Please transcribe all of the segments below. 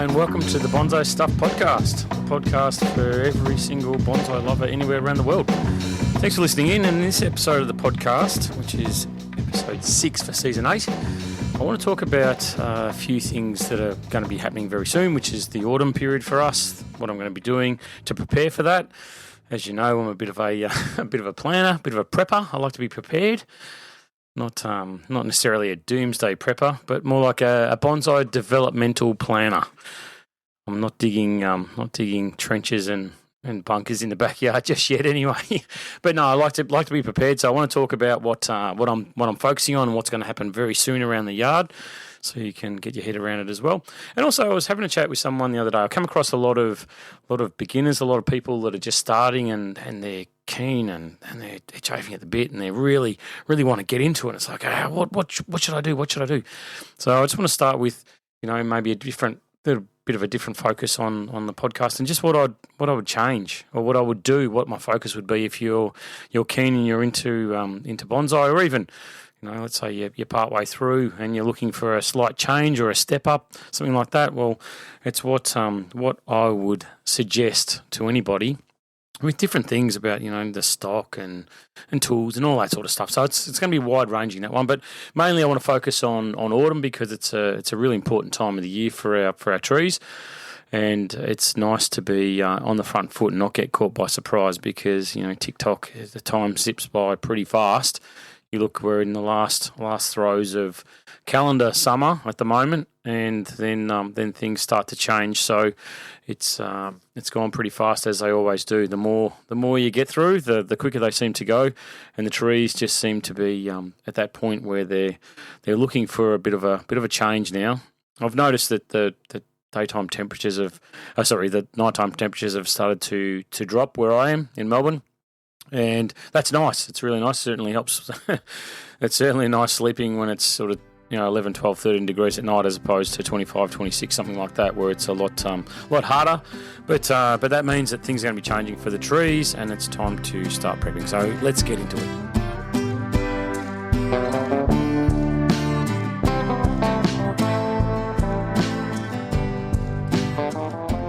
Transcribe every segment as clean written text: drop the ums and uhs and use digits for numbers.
and welcome to the Bonsai Stuff podcast, a podcast for every single bonsai lover anywhere around the world. Thanks for listening in. And in this episode of the podcast, which is episode 6 for season 8, I want to talk about a few things that are going to be happening very soon, which is the autumn period for us, what I'm going to be doing to prepare for that. As you know, I'm a bit of a planner, a bit of a prepper. I like to be prepared. Not necessarily a doomsday prepper, but more like a bonsai developmental planner. I'm not digging trenches and bunkers in the backyard just yet, anyway. But no, I like to be prepared. So I want to talk about what I'm focusing on and what's going to happen very soon around the yard, so you can get your head around it as well. And also, I was having a chat with someone the other day. I come across a lot of beginners, a lot of people that are just starting and they're keen and they're chafing at the bit and they really want to get into it. It's like, what should I do? What should I do? So I just want to start with, maybe a bit of a different focus on the podcast and just what I would change or what I would do, what my focus would be if you're keen and you're into bonsai, or even, let's say you're partway through and you're looking for a slight change or a step up, something like that. Well, it's what I would suggest to anybody with different things about, the stock and tools and all that sort of stuff. So it's going to be wide ranging, that one. But mainly I want to focus on autumn because it's a really important time of the year for our trees. And it's nice to be on the front foot and not get caught by surprise because, TikTok, the time zips by pretty fast. You look, we're in the last throes of calendar summer at the moment, and then things start to change. So it's gone pretty fast, as they always do. The more you get through, the quicker they seem to go, and the trees just seem to be at that point where they're looking for a bit of a change now. I've noticed that the nighttime temperatures have started to drop where I am in Melbourne. And that's nice. It's really nice. It certainly helps. It's certainly nice sleeping when it's sort of 11, 12, 13 degrees at night as opposed to 25, 26, something like that, where it's a lot harder. But that means that things are going to be changing for the trees, and it's time to start prepping. So let's get into it.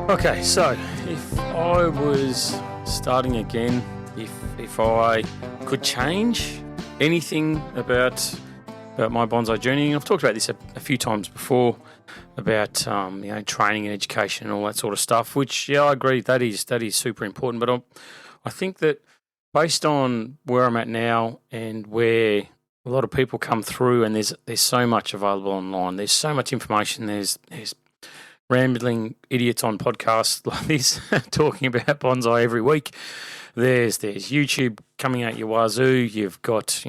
Okay, so if I was starting again, if I could change anything about my bonsai journey, and I've talked about this a few times before about training and education and all that sort of stuff, which I agree that is super important. But I think that based on where I'm at now and where a lot of people come through, and there's so much available online, there's so much information, there's rambling idiots on podcasts like this talking about bonsai every week. There's YouTube coming out your wazoo. You've got,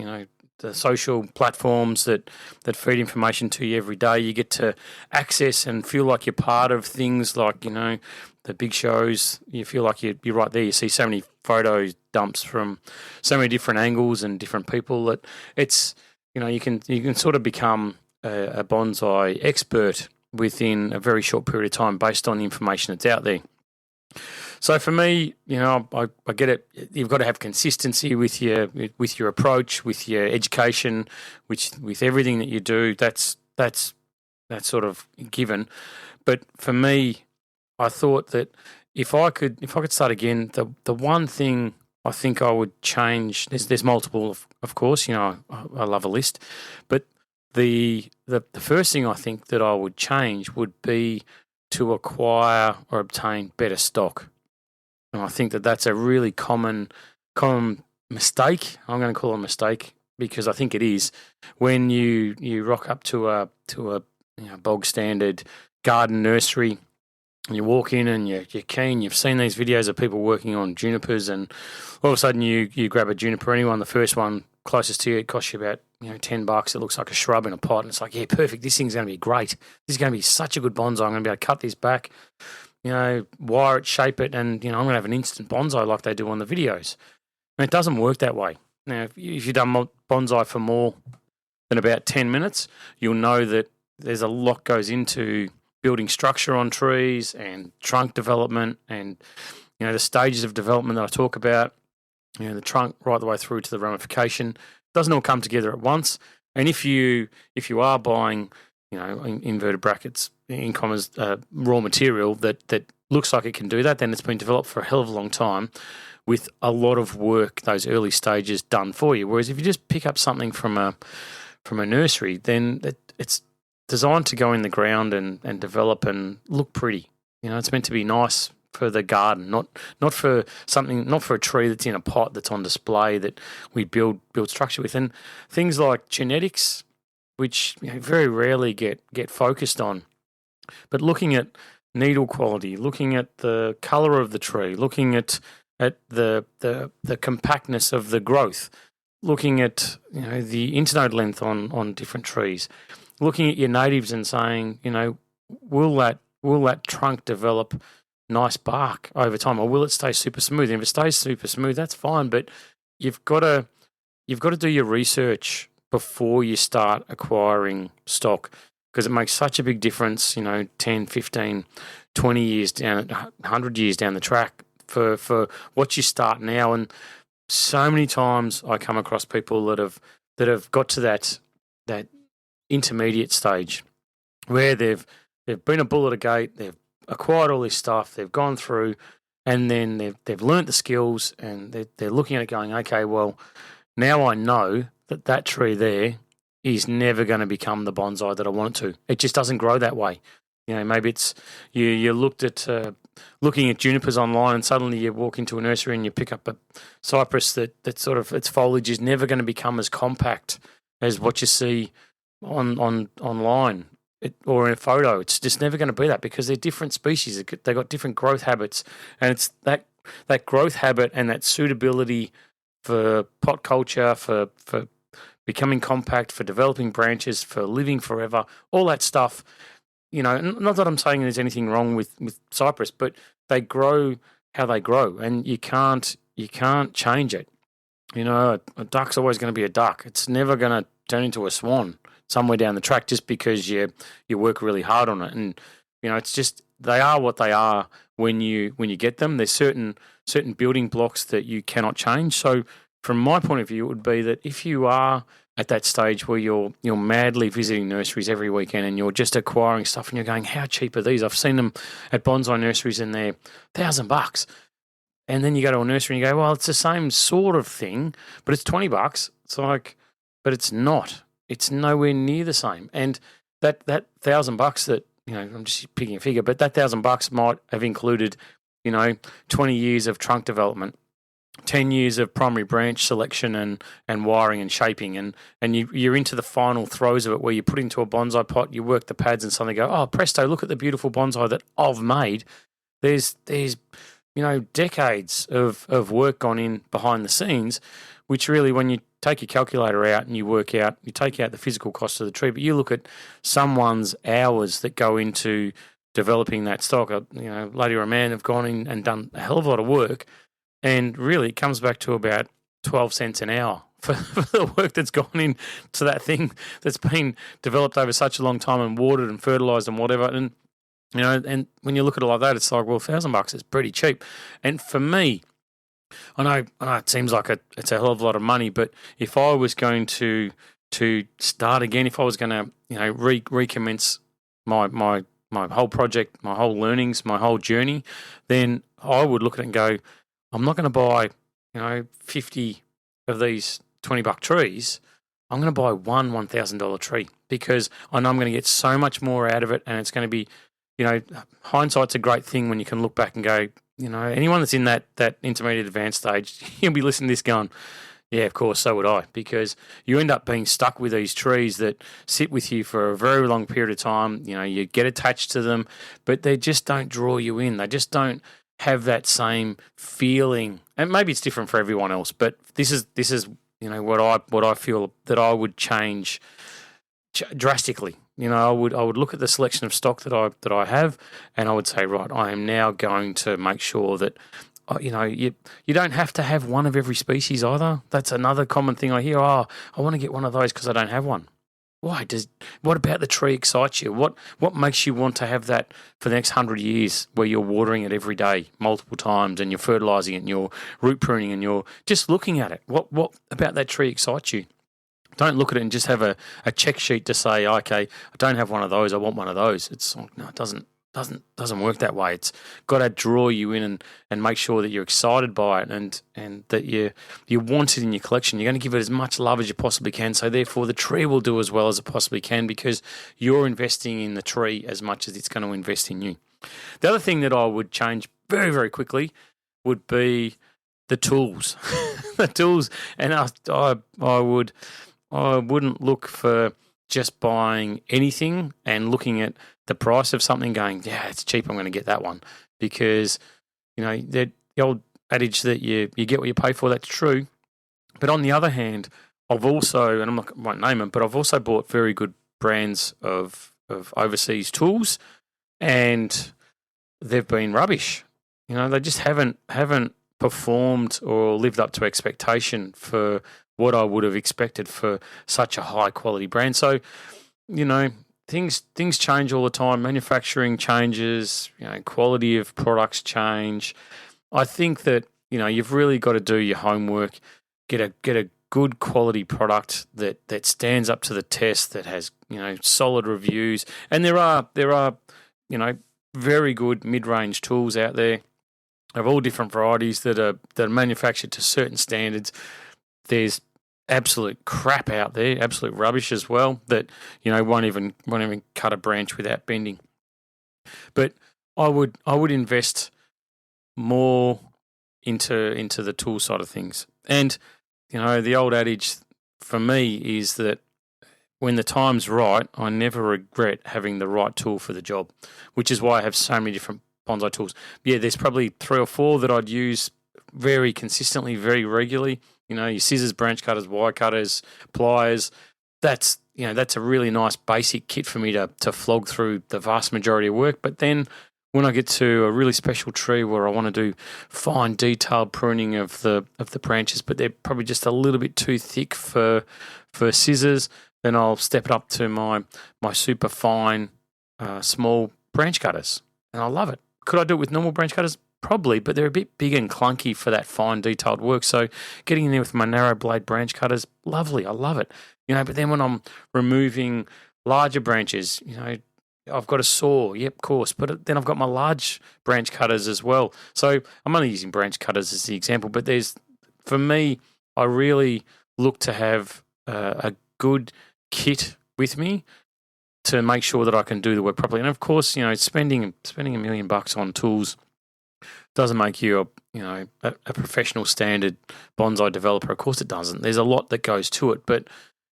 the social platforms that feed information to you every day. You get to access and feel like you're part of things like, the big shows. You feel like you're right there. You see so many photo dumps from so many different angles and different people that it's, you can sort of become a bonsai expert within a very short period of time based on the information that's out there. So for me, I get it. You've got to have consistency with your approach, with your education, with everything that you do. That's sort of given. But for me, I thought that if I could start again, the one thing I think I would change. There's multiple, of course. I love a list, but the first thing I think that I would change would be to acquire or obtain better stock. And I think that that's a really common mistake. I'm going to call it a mistake because I think it is when you rock up to a bog standard garden nursery and you walk in and you're keen. You've seen these videos of people working on junipers, and all of a sudden you grab a juniper. Anyone, the first one closest to you, it costs you about $10. It looks like a shrub in a pot, and it's like, yeah, perfect. This thing's going to be great. This is going to be such a good bonsai. I'm going to be able to cut this back, wire it, shape it, and I'm going to have an instant bonsai like they do on the videos. And it doesn't work that way. Now, if you've done bonsai for more than about 10 minutes, you'll know that there's a lot goes into building structure on trees and trunk development and the stages of development that I talk about. The trunk right the way through to the ramification doesn't all come together at once. And if you are buying inverted brackets, in commas, raw material that looks like it can do that, then it's been developed for a hell of a long time with a lot of work, those early stages done for you. Whereas if you just pick up something from a nursery, then it's designed to go in the ground and develop and look pretty. It's meant to be nice for the garden, not for a tree that's in a pot that's on display that we build structure with. And things like genetics, which very rarely get focused on, but looking at needle quality, looking at the colour of the tree, looking at the compactness of the growth, looking at the internode length on different trees, looking at your natives and saying, will that trunk develop nice bark over time, or will it stay super smooth? And if it stays super smooth, that's fine, but you've got to do your research before you start acquiring stock, because it makes such a big difference, 10, 15, 20 years down, 100 years down the track for what you start now. And so many times I come across people that have got to that intermediate stage where they've been a bull at a gate, they've acquired all this stuff, they've gone through, and then they've learnt the skills, and they're looking at it going, okay, well, now I know that tree there is never going to become the bonsai that I want it to. It just doesn't grow that way. Maybe it's you looked at looking at junipers online, and suddenly you walk into a nursery and you pick up a cypress that sort of its foliage is never going to become as compact as what you see online or in a photo. It's just never going to be that, because they're different species. They've got different growth habits, and it's that growth habit and that suitability for pot culture, for becoming compact, for developing branches, for living forever, all that stuff. Not that I'm saying there's anything wrong with cypress, but they grow how they grow, and you can't change it. A duck's always going to be a duck. It's never going to turn into a swan somewhere down the track just because you work really hard on it. And it's just, they are what they are when you get them. There's certain building blocks that you cannot change. So from my point of view, it would be that if you are at that stage where you're madly visiting nurseries every weekend and you're just acquiring stuff and you're going, how cheap are these? I've seen them at bonsai nurseries and they're $1,000. And then you go to a nursery and you go, well, it's the same sort of thing, but it's $20. It's like, but it's not. It's nowhere near the same. And that $1,000 that, I'm just picking a figure, but that $1,000 might have included, 20 years of trunk development, 10 years of primary branch selection and wiring and shaping, and you're into the final throes of it where you put into a bonsai pot, you work the pads and suddenly go, oh, presto, look at the beautiful bonsai that I've made. There's decades of work gone in behind the scenes, which really, when you take your calculator out and you take out the physical cost of the tree, but you look at someone's hours that go into developing that stock. A lady or a man have gone in and done a hell of a lot of work, and really it comes back to about 12 cents an hour for the work that's gone into that thing that's been developed over such a long time and watered and fertilised and whatever. And and when you look at it like that, it's like, well, $1,000 is pretty cheap. And for me, I know it seems like it's a hell of a lot of money, but if I was going to start again, if I was going to recommence my whole project, my whole learnings, my whole journey, then I would look at it and go, I'm not going to buy 50 of these $20 trees. I'm going to buy one $1,000 tree, because I know I'm going to get so much more out of it, and it's going to be, hindsight's a great thing when you can look back and go, anyone that's in that intermediate advanced stage, you'll be listening to this going, yeah, of course, so would I, because you end up being stuck with these trees that sit with you for a very long period of time. You get attached to them, but they just don't draw you in. They just don't have that same feeling. And maybe it's different for everyone else, but this is what I feel that I would change drastically. I would look at the selection of stock that I have, and I would say, right, I am now going to make sure that you don't have to have one of every species either. That's another common thing I hear. Oh, I want to get one of those because I don't have one. Why? What about the tree excites you? What makes you want to have that for the next 100 years, where you're watering it every day, multiple times, and you're fertilising it, and you're root pruning, and you're just looking at it? What about that tree excites you? Don't look at it and just have a check sheet to say, okay, I don't have one of those, I want one of those. It's no, it doesn't work that way. It's got to draw you in and make sure that you're excited by it and that you want it in your collection. You're going to give it as much love as you possibly can. So therefore, the tree will do as well as it possibly can because you're investing in the tree as much as it's going to invest in you. The other thing that I would change very, very quickly would be the tools. The tools, and I wouldn't look for just buying anything and looking at the price of something going, yeah, it's cheap, I'm going to get that one. Because, the old adage that you get what you pay for, that's true. But on the other hand, I've also, and I won't name them, but I've also bought very good brands of overseas tools and they've been rubbish. They just haven't performed or lived up to expectation for what I would have expected for such a high quality brand. So, things change all the time. Manufacturing changes, quality of products change. I think that, you've really got to do your homework, get a good quality product that stands up to the test, that has, solid reviews. And there are, very good mid-range tools out there of all different varieties that are manufactured to certain standards. There's absolute crap out there, absolute rubbish as well, that won't even cut a branch without bending. But I would invest more into the tool side of things. And the old adage for me is that when the time's right, I never regret having the right tool for the job, which is why I have so many different bonsai tools. Yeah, there's probably 3 or 4 that I'd use very consistently, very regularly. Your scissors, branch cutters, wire cutters, pliers. That's a really nice basic kit for me to flog through the vast majority of work. But then when I get to a really special tree where I want to do fine detailed pruning of the branches, but they're probably just a little bit too thick for scissors, then I'll step it up to my super fine small branch cutters, and I love it. Could I do it with normal branch cutters? Probably, but they're a bit big and clunky for that fine detailed work. So getting in there with my narrow blade branch cutters, lovely. I love it. But then when I'm removing larger branches, I've got a saw. Yep, of course. But then I've got my large branch cutters as well. So I'm only using branch cutters as the example, but for me, I really look to have a good kit with me to make sure that I can do the work properly. And of course, spending $1 million on tools doesn't make you a professional standard bonsai developer. Of course it doesn't. There's a lot that goes to it. But,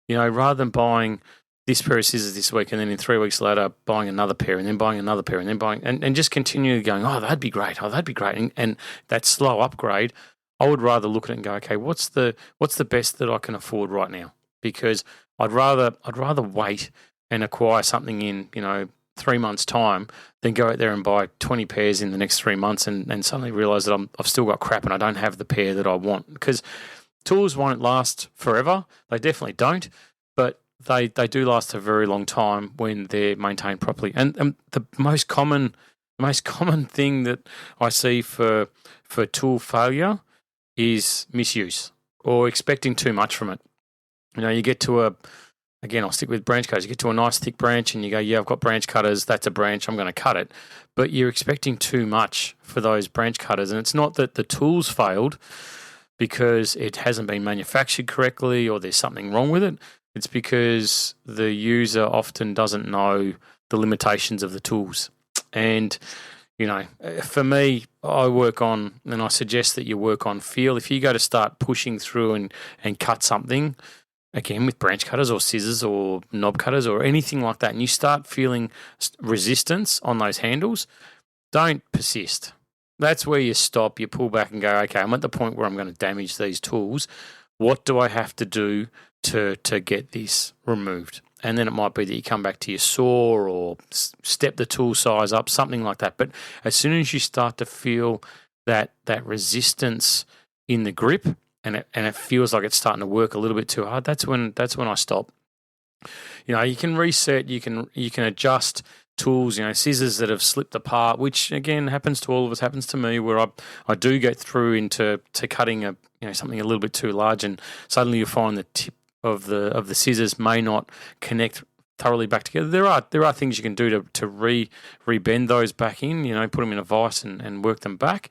rather than buying this pair of scissors this week and then in 3 weeks later buying another pair and then buying another pair and then buying and just continually going, oh, that'd be great. Oh, that'd be great. And that slow upgrade, I would rather look at it and go, okay, what's the best that I can afford right now? Because I'd rather wait and acquire something in, 3 months' time than go out there and buy 20 pairs in the next 3 months and suddenly realise that I've still got crap and I don't have the pair that I want. Because tools won't last forever. They definitely don't, but they do last a very long time when they're maintained properly. And the most common thing that I see for tool failure is misuse or expecting too much from it. You get to again, I'll stick with branch cutters. You get to a nice thick branch and you go, yeah, I've got branch cutters. That's a branch. I'm going to cut it. But you're expecting too much for those branch cutters. And it's not that the tools failed because it hasn't been manufactured correctly or there's something wrong with it. It's because the user often doesn't know the limitations of the tools. And, for me, I work on, and I suggest that you work on feel. If you go to start pushing through and cut something, again, with branch cutters or scissors or knob cutters or anything like that, and you start feeling resistance on those handles, don't persist. That's where you stop, you pull back and go, okay, I'm at the point where I'm going to damage these tools. What do I have to do to get this removed? And then it might be that you come back to your saw or step the tool size up, something like that. But as soon as you start to feel that resistance in the grip, and it feels like it's starting to work a little bit too hard, that's when I stop. You can reset, you can adjust tools, scissors that have slipped apart, which again happens to all of us, happens to me, where I do get through into cutting something a little bit too large, and suddenly you find the tip of the scissors may not connect thoroughly back together. There are things you can do to rebend those back in, put them in a vise and work them back.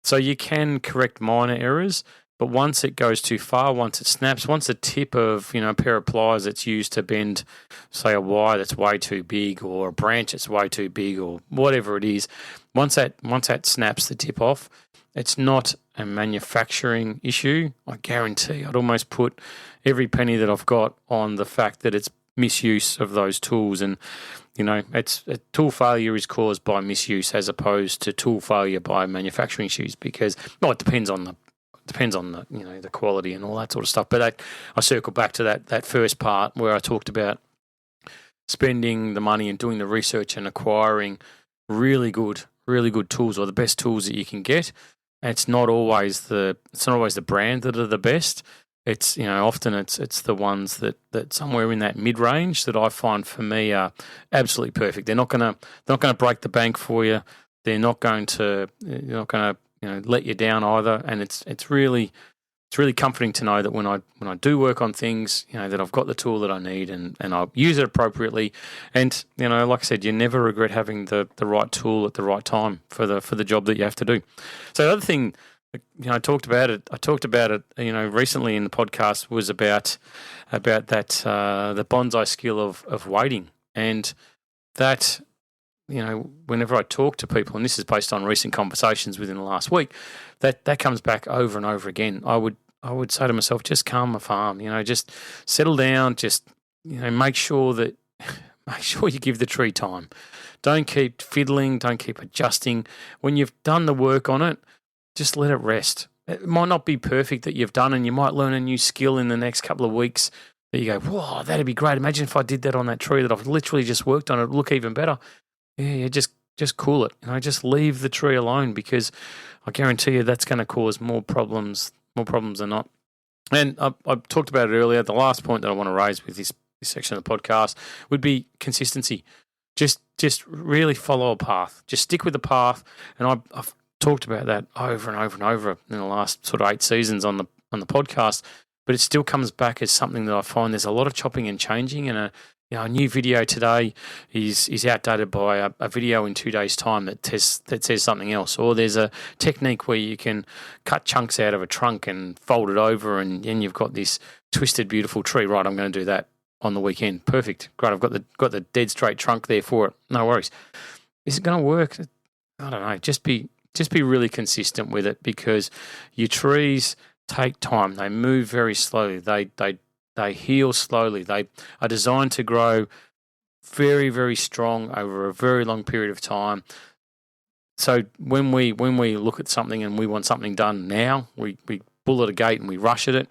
So you can correct minor errors, but once it goes too far, once it snaps, once the tip of a pair of pliers that's used to bend, say, a wire that's way too big or a branch that's way too big or whatever it is, once that snaps the tip off, it's not a manufacturing issue. I guarantee I'd almost put every penny that I've got on the fact that it's misuse of those tools, and tool failure is caused by misuse as opposed to tool failure by manufacturing issues, because it depends on the quality and all that sort of stuff. But I circle back to that first part where I talked about spending the money and doing the research and acquiring really good tools, or the best tools that you can get. And it's not always the brand that are the best. It's often it's the ones that somewhere in that mid range that I find for me are absolutely perfect. They're not gonna break the bank for you. They're not going to let you down either. And it's really comforting to know that when I do work on things, that I've got the tool that I need and I'll use it appropriately. And like I said, you never regret having the right tool at the right time for the job that you have to do. So the other thing, I talked about it recently in the podcast, was about that the bonsai skill of waiting. And that, whenever I talk to people, and this is based on recent conversations within the last week, that comes back over and over again. I would say to myself, just calm the farm, just settle down, just make sure you give the tree time. Don't keep fiddling, don't keep adjusting. When you've done the work on it, just let it rest. It might not be perfect that you've done, and you might learn a new skill in the next couple of weeks that you go, whoa, that'd be great. Imagine if I did that on that tree that I've literally just worked on. It'd look even better. Yeah, just cool it. Just leave the tree alone, because I guarantee you that's going to cause more problems than not. And I talked about it earlier. The last point that I want to raise with this section of the podcast would be consistency. Just really follow a path. Just stick with the path. And I've talked about that over and over and over in the last sort of 8 seasons on the podcast, but it still comes back as something that I find there's a lot of chopping and changing, and a new video today is outdated by a video in 2 days' time that says something else. Or there's a technique where you can cut chunks out of a trunk and fold it over, and you've got this twisted, beautiful tree. Right, I'm going to do that on the weekend. Perfect, great. I've got the dead straight trunk there for it. No worries. Is it going to work? I don't know. Just be really consistent with it, because your trees take time. They move very slowly. They heal slowly. They are designed to grow very, very strong over a very long period of time. So when we look at something and we want something done now, we bull at a gate and we rush at it,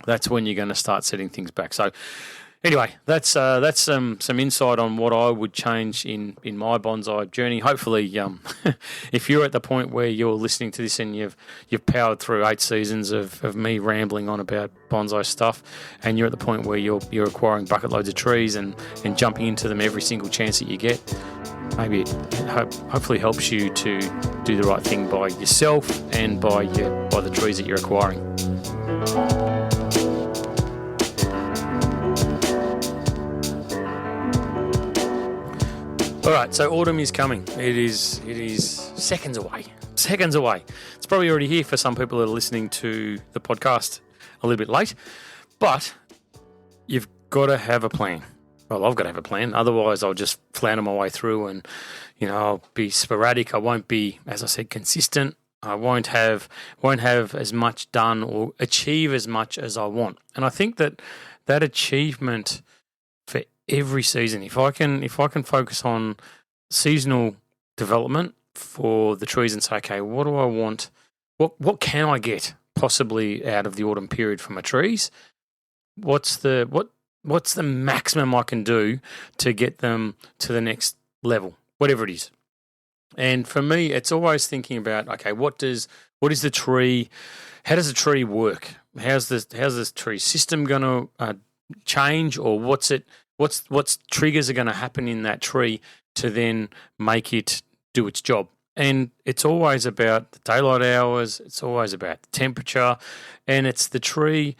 that's when you're going to start setting things back. So anyway, that's some insight on what I would change in my bonsai journey. Hopefully, if you're at the point where you're listening to this and you've powered through 8 seasons of me rambling on about bonsai stuff, and you're at the point where you're acquiring bucket loads of trees and jumping into them every single chance that you get, maybe it hopefully helps you to do the right thing by yourself and by the trees that you're acquiring. All right, so autumn is coming. It is seconds away. It's probably already here for some people that are listening to the podcast a little bit late, but you've got to have a plan. Well, I've got to have a plan. Otherwise, I'll just flounder my way through, and I'll be sporadic. I won't be, as I said, consistent. I won't have as much done or achieve as much as I want. And I think that achievement for every season, if I can focus on seasonal development for the trees and say, okay, what do I want? What can I get possibly out of the autumn period for my trees? What's the maximum I can do to get them to the next level, whatever it is? And for me, it's always thinking about, okay, what is the tree? How does the tree work? How's this tree system going to change, or what's triggers are going to happen in that tree to then make it do its job? And it's always about the daylight hours. It's always about the temperature, and it's the tree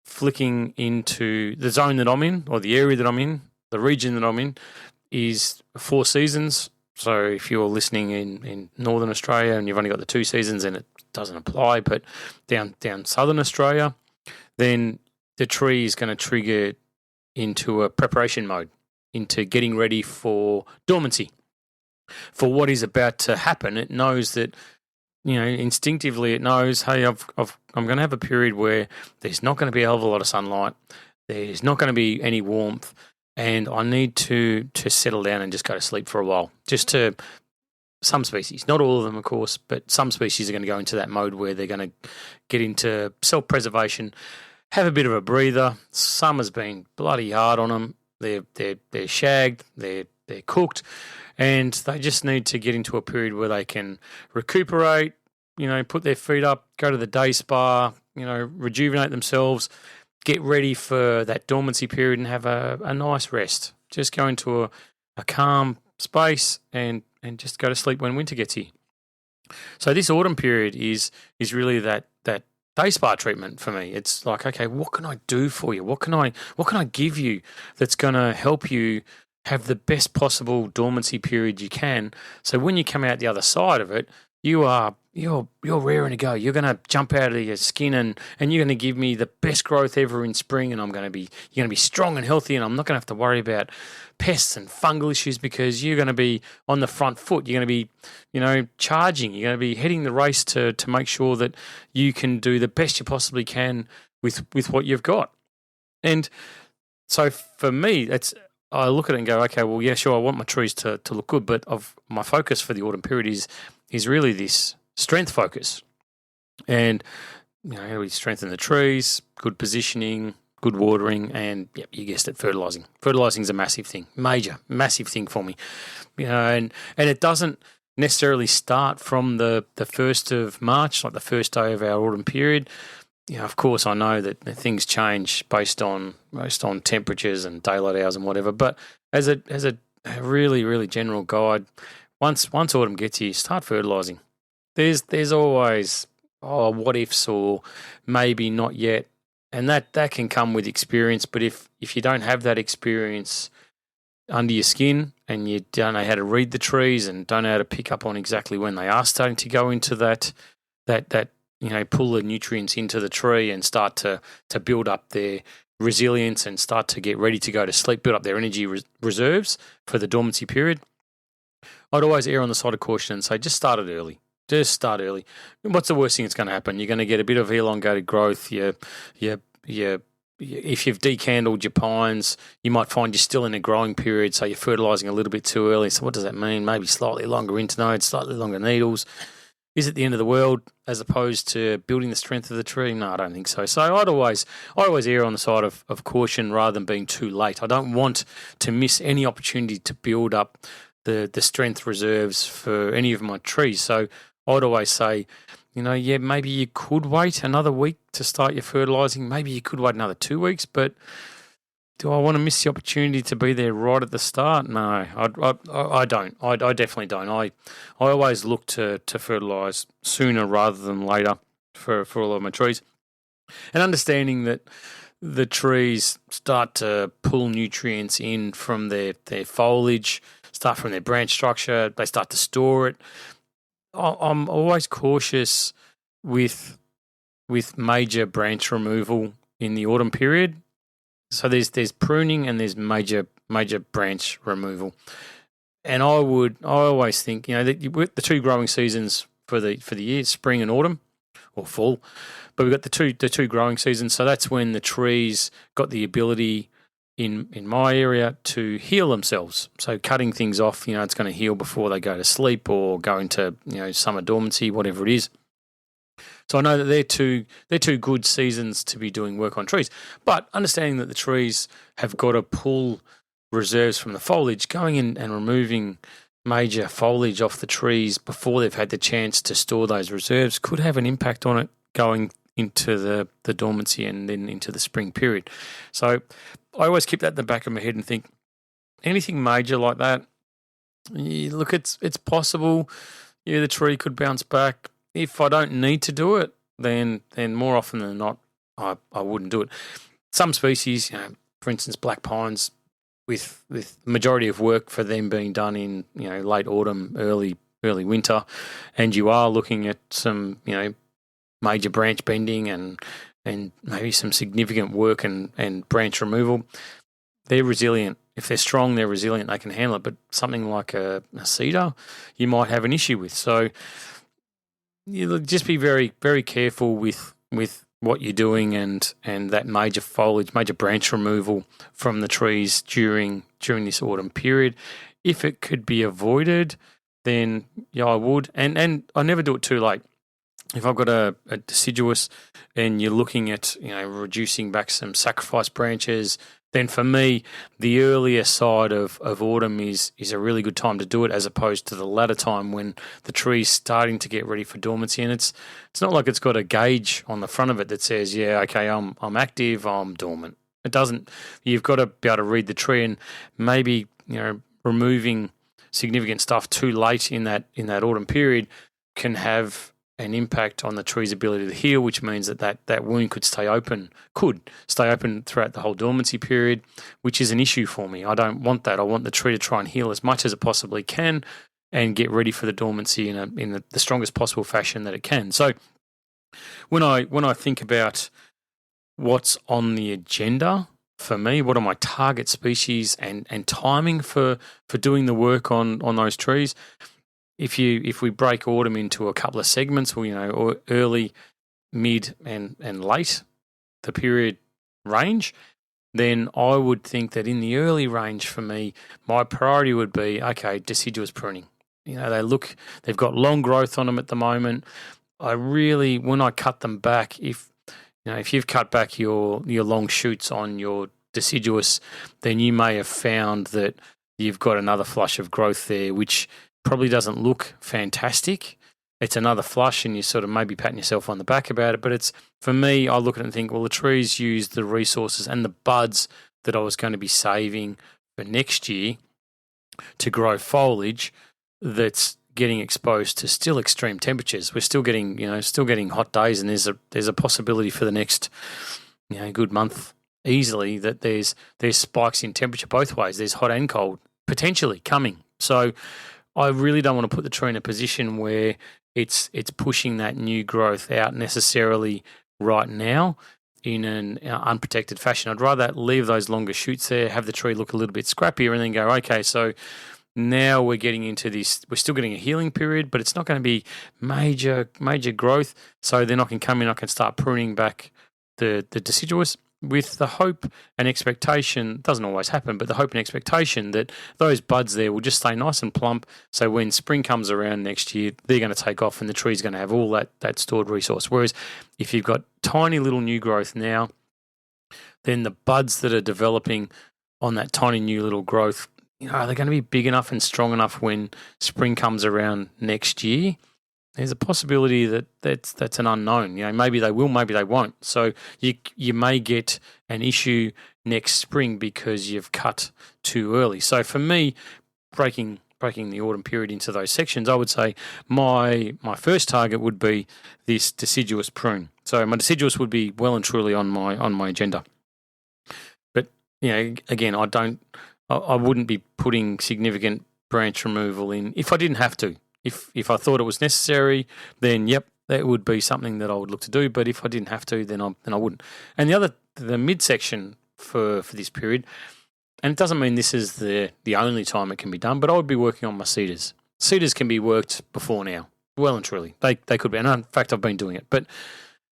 flicking into the zone that I'm in, or the area that I'm in, the region that I'm in, is 4 seasons. So if you're listening in Northern Australia and you've only got the 2 seasons, then it doesn't apply. But down Southern Australia, then the tree is going to trigger into a preparation mode, into getting ready for dormancy, for what is about to happen. It knows that, instinctively it knows, hey, I'm going to have a period where there's not going to be a hell of a lot of sunlight, there's not going to be any warmth, and I need to settle down and just go to sleep for a while. Just to some species, not all of them, of course, but some species are going to go into that mode where they're going to get into self-preservation, have a bit of a breather. Summer's been bloody hard on them. They're shagged, they're cooked, and they just need to get into a period where they can recuperate, put their feet up, go to the day spa, rejuvenate themselves, get ready for that dormancy period and have a nice rest. Just go into a calm space and just go to sleep when winter gets here. So this autumn period is really that day spa treatment for me. It's like, okay, what can I do for you? What can I give you that's going to help you have the best possible dormancy period you can? So when you come out the other side of it, you're raring to go. You're going to jump out of your skin and you're going to give me the best growth ever in spring, and you're going to be strong and healthy, and I'm not going to have to worry about pests and fungal issues because you're going to be on the front foot. You're going to be, charging. You're going to be heading the race to make sure that you can do the best you possibly can with what you've got. And so for me, I look at it and go, okay, well, yeah, sure, I want my trees to look good, but my focus for the autumn period is really this strength focus. And, we strengthen the trees, good positioning, good watering, and, yep, you guessed it, fertilising. Fertilising is a massive thing, massive thing for me. And it doesn't necessarily start from the 1st of March, like the first day of our autumn period. Of course, I know that things change based on temperatures and daylight hours and whatever. But as a really, really general guide, once autumn gets here, start fertilising. There's always what ifs or maybe not yet, and that can come with experience. But if you don't have that experience under your skin and you don't know how to read the trees and don't know how to pick up on exactly when they are starting to go into that pull the nutrients into the tree and start to build up their resilience and start to get ready to go to sleep, build up their energy reserves for the dormancy period, I'd always err on the side of caution and say just start it early. Just start early. What's the worst thing that's going to happen? You're going to get a bit of elongated growth. If you've decandled your pines, you might find you're still in a growing period, so you're fertilising a little bit too early. So what does that mean? Maybe slightly longer internodes, slightly longer needles. Is it the end of the world as opposed to building the strength of the tree? No, I don't think so. So I always err on the side of caution rather than being too late. I don't want to miss any opportunity to build up the strength reserves for any of my trees. So I'd always say, maybe you could wait another week to start your fertilising. Maybe you could wait another 2 weeks, but do I want to miss the opportunity to be there right at the start? No, I don't. I definitely don't. I always look to fertilise sooner rather than later for all of my trees. And understanding that the trees start to pull nutrients in from their foliage, start from their branch structure, they start to store it. I'm always cautious with major branch removal in the autumn period. So there's pruning and there's major branch removal, and I always think the 2 growing seasons for the year, spring and autumn, or fall, but we've got the two growing seasons. So that's when the trees got the ability in my area to heal themselves. So cutting things off, it's going to heal before they go to sleep or go into summer dormancy, whatever it is. So I know that they're two good seasons to be doing work on trees. But understanding that the trees have got to pull reserves from the foliage, going in and removing major foliage off the trees before they've had the chance to store those reserves could have an impact on it going into the dormancy and then into the spring period. So I always keep that in the back of my head and think anything major like that, look, it's possible. Yeah, the tree could bounce back. If I don't need to do it, then more often than not, I wouldn't do it. Some species, for instance, black pines, with the majority of work for them being done in late autumn, early winter, and you are looking at some major branch bending and maybe some significant work and branch removal. They're resilient. If they're strong, they're resilient. They can handle it. But something like a cedar, you might have an issue with. So you just be very, very careful with what you're doing and that major foliage, major branch removal from the trees during this autumn period. If it could be avoided, then I would. And I never do it too late. If I've got a deciduous and you're looking at reducing back some sacrifice branches, then for me, the earlier side of autumn is a really good time to do it, as opposed to the latter time when the tree's starting to get ready for dormancy. And it's not like it's got a gauge on the front of it that says, yeah, okay, I'm active, I'm dormant. It doesn't. You've got to be able to read the tree, and maybe removing significant stuff too late in that autumn period can have an impact on the tree's ability to heal, which means that wound could stay open throughout the whole dormancy period, which is an issue for me. I don't want that. I want the tree to try and heal as much as it possibly can and get ready for the dormancy in the strongest possible fashion that it can. So when I think about what's on the agenda for me, what are my target species and timing for doing the work on those trees, if we break autumn into a couple of segments, or early, mid, and late, the period range, then I would think that in the early range for me, my priority would be, okay, deciduous pruning. They've got long growth on them at the moment. When I cut them back, if you've cut back your long shoots on your deciduous, then you may have found that you've got another flush of growth there, which probably doesn't look fantastic. It's another flush, and you sort of maybe patting yourself on the back about it. But for me, I look at it and think, well, the trees used the resources and the buds that I was going to be saving for next year to grow foliage that's getting exposed to still extreme temperatures. We're still getting hot days, and there's a possibility for the next good month easily that there's spikes in temperature both ways. There's hot and cold potentially coming. So I really don't want to put the tree in a position where it's pushing that new growth out necessarily right now in an unprotected fashion. I'd rather leave those longer shoots there, have the tree look a little bit scrappier, and then go, okay, so now we're getting into this. We're still getting a healing period, but it's not going to be major growth. So then I can come in, I can start pruning back the deciduous, with the hope and expectation, doesn't always happen, but the hope and expectation that those buds there will just stay nice and plump. So when spring comes around next year, they're going to take off and the tree's going to have all that stored resource. Whereas if you've got tiny little new growth now, then the buds that are developing on that tiny new little growth, they're going to be big enough and strong enough when spring comes around next year. There's a possibility that's an unknown. Maybe they will, maybe they won't. So you may get an issue next spring because you've cut too early. So for me, breaking the autumn period into those sections, I would say my first target would be this deciduous prune. So my deciduous would be well and truly on my agenda. But again, I wouldn't be putting significant branch removal in if I didn't have to. If I thought it was necessary, then yep, that would be something that I would look to do. But if I didn't have to, then I wouldn't. And the midsection for this period, and it doesn't mean this is the only time it can be done, but I would be working on my cedars. Cedars can be worked before now, well and truly. They could be. And in fact, I've been doing it. But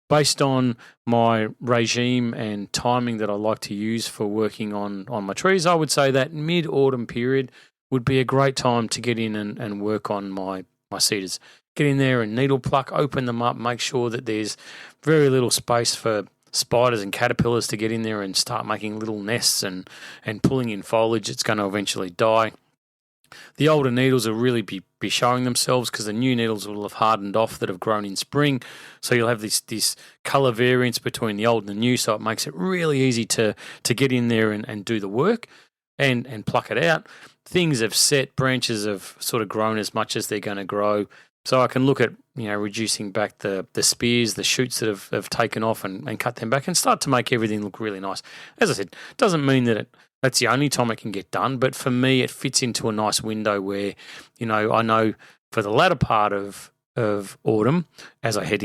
based on my regime and timing that I like to use for working on my trees, I would say that mid-autumn period would be a great time to get in and work on my cedars. Get in there and needle pluck, open them up, make sure that there's very little space for spiders and caterpillars to get in there and start making little nests and pulling in foliage that's going to eventually die. The older needles will really be showing themselves because the new needles will have hardened off that have grown in spring. So you'll have this colour variance between the old and the new, so it makes it really easy to get in there and do the work and pluck it out. Things have set, branches have sort of grown as much as they're going to grow. So I can look at, reducing back the spears, the shoots that have taken off and cut them back and start to make everything look really nice. As I said, doesn't mean that that's the only time it can get done, but for me, it fits into a nice window where, I know for the latter part of autumn, as I head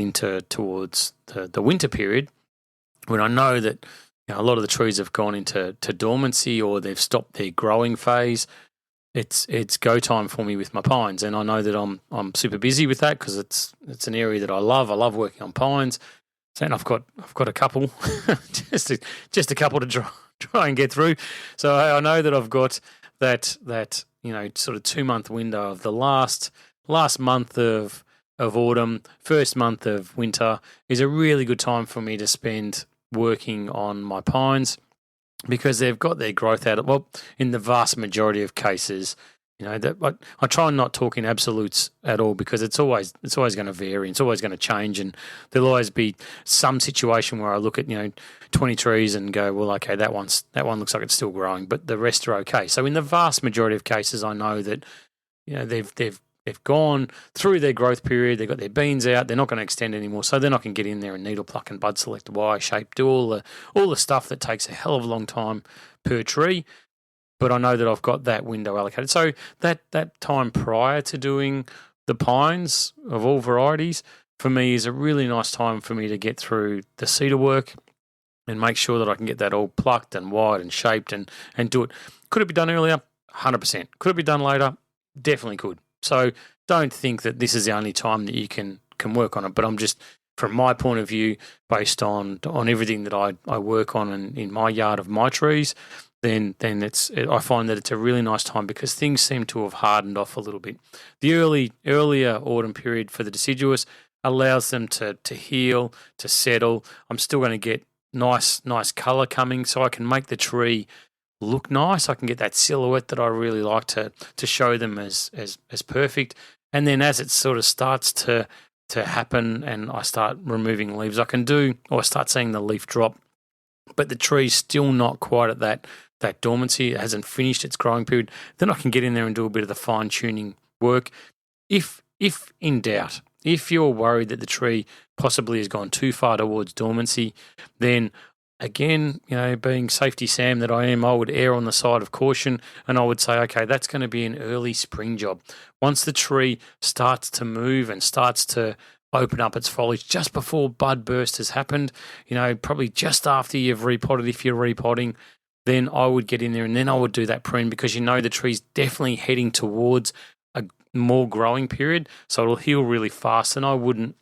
towards the winter period, when I know that a lot of the trees have gone into dormancy or they've stopped their growing phase, it's go time for me with my pines, and I know that I'm super busy with that because it's an area that I love. I love working on pines, and I've got a couple, just a couple to try and get through. So I know that I've got that sort of 2-month window of the last month of autumn, first month of winter is a really good time for me to spend working on my pines, because they've got their growth out of, well, in the vast majority of cases, that I try and not talk in absolutes at all, because it's always going to vary. It's always going to change, and there'll always be some situation where I look at 20 trees and go, well, okay, that one looks like it's still growing, but the rest are okay. So in the vast majority of cases, I know that they've gone through their growth period. They've got their beans out. They're not going to extend anymore. So then I can get in there and needle pluck and bud select, Y shape, do all the stuff that takes a hell of a long time per tree. But I know that I've got that window allocated. So that time prior to doing the pines of all varieties, for me, is a really nice time for me to get through the cedar work and make sure that I can get that all plucked and wired and shaped and do it. Could it be done earlier? 100%. Could it be done later? Definitely could. So don't think that this is the only time that you can work on it. But I'm just, from my point of view, based on everything that I work on in my yard of my trees, then I find that it's a really nice time because things seem to have hardened off a little bit. The earlier autumn period for the deciduous allows them to heal, to settle. I'm still going to get nice colour coming, so I can make the tree look nice. I can get that silhouette that I really like to show them as perfect. And then as it sort of starts to happen and I start removing leaves, I start seeing the leaf drop, but the tree's still not quite at that dormancy. It hasn't finished its growing period. Then I can get in there and do a bit of the fine tuning work. If in doubt, if you're worried that the tree possibly has gone too far towards dormancy, then again, being safety Sam that I am, I would err on the side of caution, and I would say, okay, that's going to be an early spring job. Once the tree starts to move and starts to open up its foliage just before bud burst has happened, probably just after you've repotted, if you're repotting, then I would get in there and then I would do that prune, because the tree's definitely heading towards a more growing period, so it'll heal really fast. And I wouldn't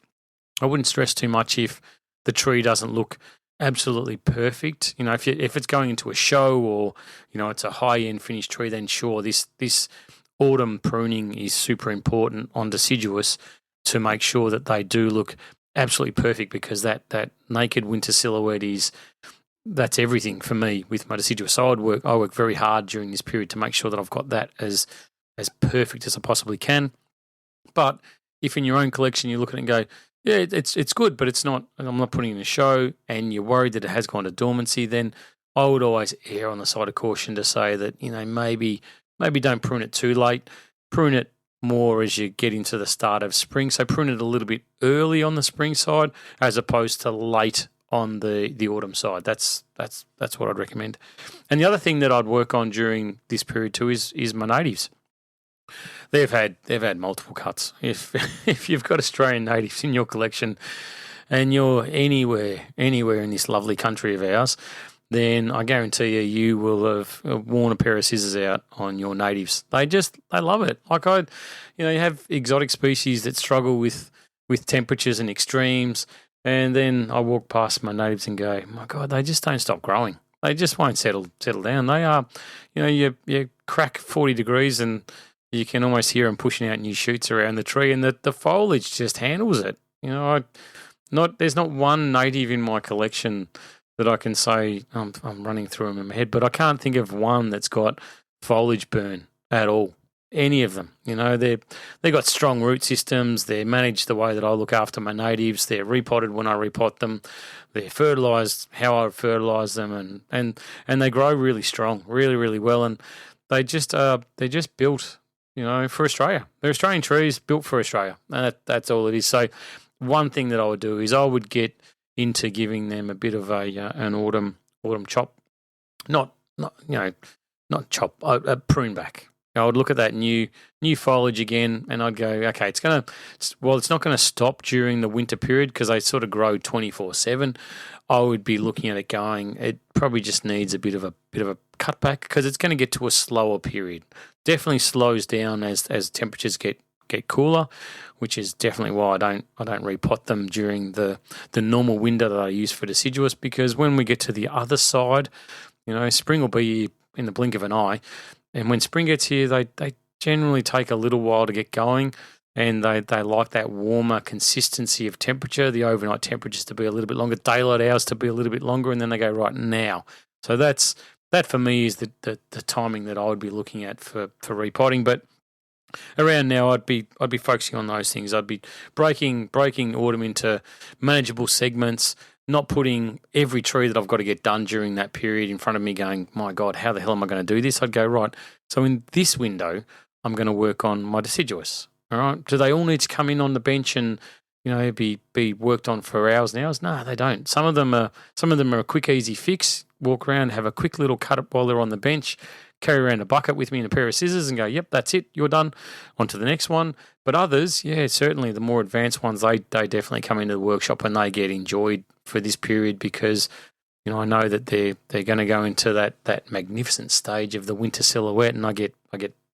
stress too much if the tree doesn't look absolutely perfect. If it's going into a show or it's a high-end finished tree, then sure, this autumn pruning is super important on deciduous to make sure that they do look absolutely perfect, because that naked winter silhouette that's everything for me with my deciduous. So I work very hard during this period to make sure that I've got that as perfect as I possibly can. But if in your own collection you look at it and go, yeah, it's good, but it's not, I'm not putting in a show, and you're worried that it has gone to dormancy, then I would always err on the side of caution to say that, maybe don't prune it too late. Prune it more as you get into the start of spring. So prune it a little bit early on the spring side as opposed to late on the autumn side. That's what I'd recommend. And the other thing that I'd work on during this period too is my natives. They've had multiple cuts. If you've got Australian natives in your collection and you're anywhere in this lovely country of ours, then I guarantee you will have worn a pair of scissors out on your natives. They love it. Like you have exotic species that struggle with temperatures and extremes, and then I walk past my natives and go, my God, they just don't stop growing. They just won't settle down. They are, you crack 40 degrees and you can almost hear them pushing out new shoots around the tree, and the foliage just handles it. There's not one native in my collection that I can say I'm running through them in my head, but I can't think of one that's got foliage burn at all. Any of them, they've got strong root systems. They're managed the way that I look after my natives. They're repotted when I repot them. They're fertilised how I fertilise them, and they grow really strong, really, really well. And they're just built for Australia. They're Australian trees built for Australia. And that's all it is. So one thing that I would do is I would get into giving them a bit of an autumn chop, not chop, a prune back. I would look at that new foliage again, and I'd go, okay, it's not going to stop during the winter period because they sort of grow 24/7. I would be looking at it going, it probably just needs a bit of a cutback because it's going to get to a slower period. Definitely slows down as temperatures get cooler, which is definitely why I don't repot them during the normal window that I use for deciduous, because when we get to the other side, spring will be in the blink of an eye. And when spring gets here, they generally take a little while to get going, and they like that warmer consistency of temperature, the overnight temperatures to be a little bit longer, daylight hours to be a little bit longer, and then they go right now. So that for me is the timing that I would be looking at for repotting. But around now, I'd be focusing on those things. I'd be breaking autumn into manageable segments, not putting every tree that I've got to get done during that period in front of me going, my God, how the hell am I going to do this? I'd go, right, so in this window, I'm going to work on my deciduous. All right. Do they all need to come in on the bench and, be worked on for hours and hours? No, they don't. Some of them are a quick, easy fix. Walk around, have a quick little cut up while they're on the bench, carry around a bucket with me and a pair of scissors and go, yep, that's it, you're done, on to the next one. But others, yeah, certainly the more advanced ones, they definitely come into the workshop and they get enjoyed for this period because, I know that they're going to go into that magnificent stage of the winter silhouette, and I get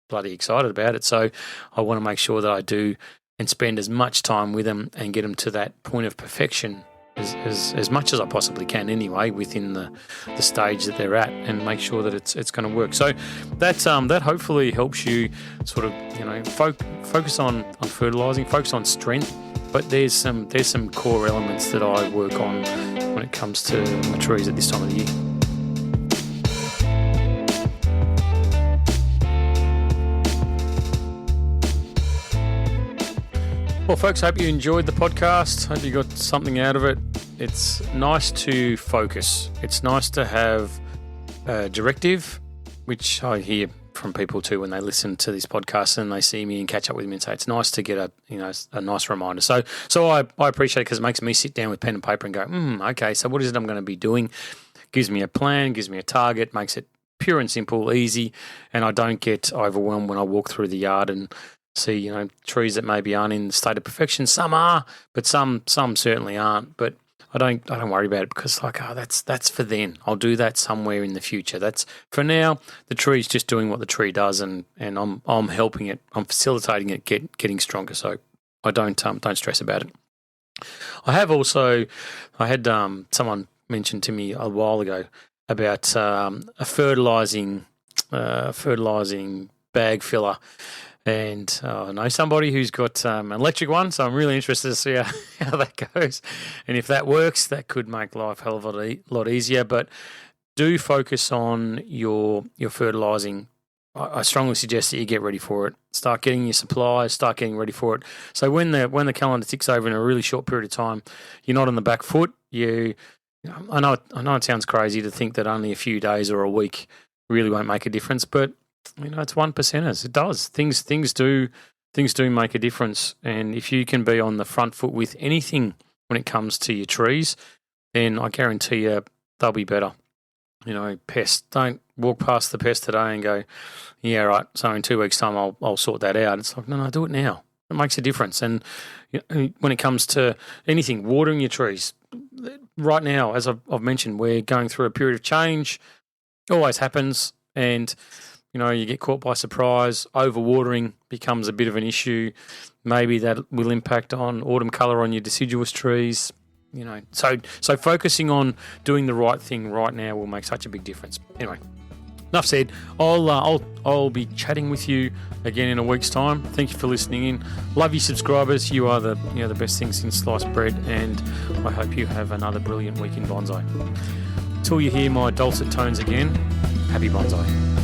bloody excited about it. So I want to make sure that I do and spend as much time with them and get them to that point of perfection as much as I possibly can anyway within the stage that they're at, and make sure that it's going to work. So that hopefully helps you sort of focus on fertilizing, focus on strength, but there's some core elements that I work on when it comes to my trees at this time of the year. Well, folks, hope you enjoyed the podcast. Hope you got something out of it. It's nice to focus. It's nice to have a directive, which I hear from people too when they listen to this podcast and they see me and catch up with me and say it's nice to get a nice reminder. So I appreciate it because it makes me sit down with pen and paper and go, okay, so what is it I'm going to be doing? Gives me a plan, gives me a target, makes it pure and simple, easy, and I don't get overwhelmed when I walk through the yard and see, trees that maybe aren't in the state of perfection. Some are, but some certainly aren't. But I don't worry about it because that's for then. I'll do that somewhere in the future. That's for now. The tree's just doing what the tree does, and I'm helping it. I'm facilitating it getting stronger. So I don't stress about it. I had someone mention to me a while ago about a fertilizing bag filler. And I know somebody who's got an electric one, so I'm really interested to see how that goes. And if that works, that could make life a hell of a lot easier. But do focus on your fertilising. I strongly suggest that you get ready for it. Start getting your supplies, start getting ready for it. So when the calendar ticks over in a really short period of time, you're not on the back foot. I know it sounds crazy to think that only a few days or a week really won't make a difference, but it's 1%ers. It does. Things do make a difference. And if you can be on the front foot with anything when it comes to your trees, then I guarantee you they'll be better. Pests. Don't walk past the pest today and go, yeah, right, so in 2 weeks' time I'll sort that out. It's like, no, do it now. It makes a difference. And when it comes to anything, watering your trees, right now, as I've mentioned, we're going through a period of change. Always happens. And you get caught by surprise. Overwatering becomes a bit of an issue. Maybe that will impact on autumn colour on your deciduous trees. So focusing on doing the right thing right now will make such a big difference. Anyway, enough said. I'll be chatting with you again in a week's time. Thank you for listening in. Love you, subscribers. You are the best thing since sliced bread, and I hope you have another brilliant week in bonsai. Till you hear my dulcet tones again, happy bonsai.